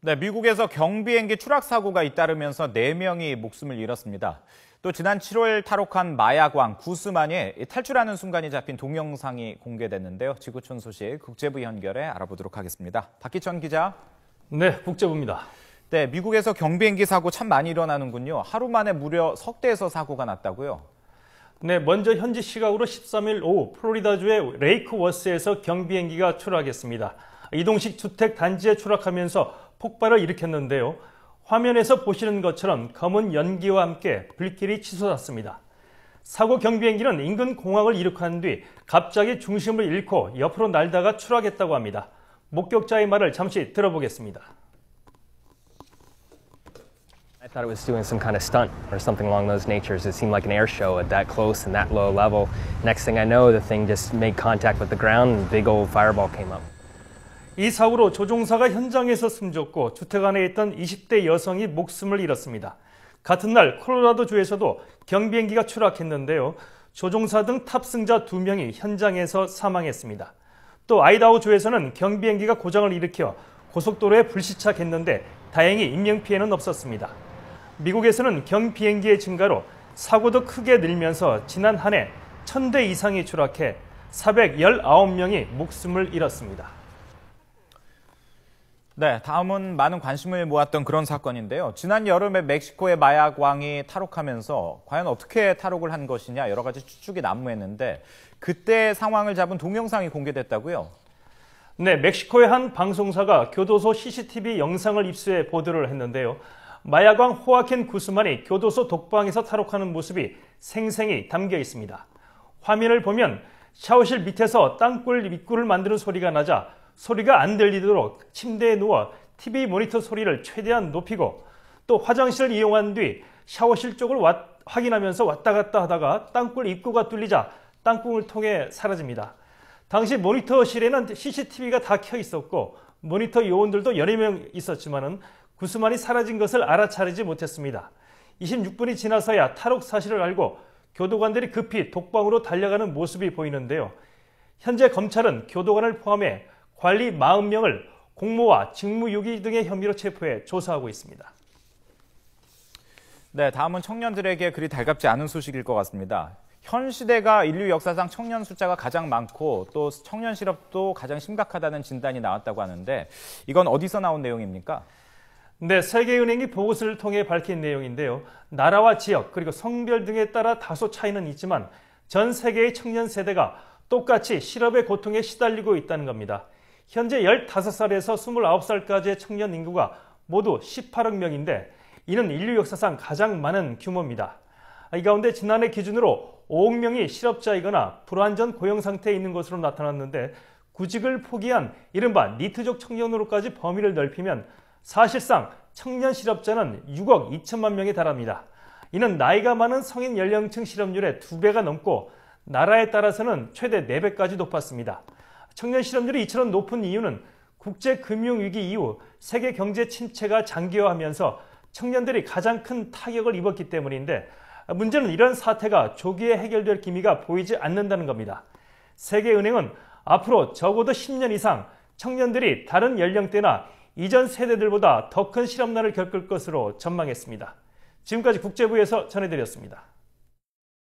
네, 미국에서 경비행기 추락 사고가 잇따르면서 4명이 목숨을 잃었습니다. 또 지난 7월 탈옥한 마야광 구스만이 탈출하는 순간이 잡힌 동영상이 공개됐는데요. 지구촌 소식 국제부 연결해 알아보도록 하겠습니다. 박기천 기자. 네, 국제부입니다. 네, 미국에서 경비행기 사고 참 많이 일어나는군요. 하루 만에 무려 석 대에서 사고가 났다고요? 네, 먼저 현지 시각으로 13일 오후 플로리다주의 레이크워스에서 경비행기가 추락했습니다. 이동식 주택 단지에 추락하면서 폭발을 일으켰는데요. 화면에서 보시는 것처럼 검은 연기와 함께 불길이 치솟았습니다. 사고 경비행기는 인근 공항을 이륙한 뒤 갑자기 중심을 잃고 옆으로 날다가 추락했다고 합니다. 목격자의 말을 잠시 들어보겠습니다. I thought it was doing some kind of stunt or something along those natures. It seemed like an air show at that close and that low level. Next thing I know, the thing just made contact with the ground and a big old fireball came up. 이 사고로 조종사가 현장에서 숨졌고 주택 안에 있던 20대 여성이 목숨을 잃었습니다. 같은 날 콜로라도주에서도 경비행기가 추락했는데요. 조종사 등 탑승자 2명이 현장에서 사망했습니다. 또 아이다호주에서는 경비행기가 고장을 일으켜 고속도로에 불시착했는데 다행히 인명피해는 없었습니다. 미국에서는 경비행기의 증가로 사고도 크게 늘면서 지난 한 해 1000대 이상이 추락해 419명이 목숨을 잃었습니다. 네, 다음은 많은 관심을 모았던 그런 사건인데요. 지난 여름에 멕시코의 마약왕이 탈옥하면서 과연 어떻게 탈옥을 한 것이냐 여러 가지 추측이 난무했는데 그때 상황을 잡은 동영상이 공개됐다고요? 네, 멕시코의 한 방송사가 교도소 CCTV 영상을 입수해 보도를 했는데요. 마약왕 호아킨 구스만이 교도소 독방에서 탈옥하는 모습이 생생히 담겨 있습니다. 화면을 보면 샤워실 밑에서 땅굴 입구를 만드는 소리가 나자 소리가 안 들리도록 침대에 누워 TV 모니터 소리를 최대한 높이고 또 화장실을 이용한 뒤 샤워실 쪽을 확인하면서 왔다 갔다 하다가 땅굴 입구가 뚫리자 땅굴을 통해 사라집니다. 당시 모니터실에는 CCTV가 다 켜 있었고 모니터 요원들도 여러 명 있었지만은 구스만이 사라진 것을 알아차리지 못했습니다. 26분이 지나서야 탈옥 사실을 알고 교도관들이 급히 독방으로 달려가는 모습이 보이는데요. 현재 검찰은 교도관을 포함해 관리 40명을 공모와 직무유기 등의 혐의로 체포해 조사하고 있습니다. 네, 다음은 청년들에게 그리 달갑지 않은 소식일 것 같습니다. 현 시대가 인류 역사상 청년 숫자가 가장 많고 또 청년 실업도 가장 심각하다는 진단이 나왔다고 하는데 이건 어디서 나온 내용입니까? 네, 세계은행이 보고서를 통해 밝힌 내용인데요. 나라와 지역 그리고 성별 등에 따라 다소 차이는 있지만 전 세계의 청년 세대가 똑같이 실업의 고통에 시달리고 있다는 겁니다. 현재 15살에서 29살까지의 청년 인구가 모두 18억 명인데 이는 인류 역사상 가장 많은 규모입니다. 이 가운데 지난해 기준으로 5억 명이 실업자이거나 불완전 고용 상태에 있는 것으로 나타났는데 구직을 포기한 이른바 니트족 청년으로까지 범위를 넓히면 사실상 청년 실업자는 6억 2천만 명에 달합니다. 이는 나이가 많은 성인 연령층 실업률의 2배가 넘고 나라에 따라서는 최대 4배까지 높았습니다. 청년 실업률이 이처럼 높은 이유는 국제금융위기 이후 세계 경제 침체가 장기화하면서 청년들이 가장 큰 타격을 입었기 때문인데 문제는 이런 사태가 조기에 해결될 기미가 보이지 않는다는 겁니다. 세계은행은 앞으로 적어도 10년 이상 청년들이 다른 연령대나 이전 세대들보다 더 큰 실업난을 겪을 것으로 전망했습니다. 지금까지 국제부에서 전해드렸습니다.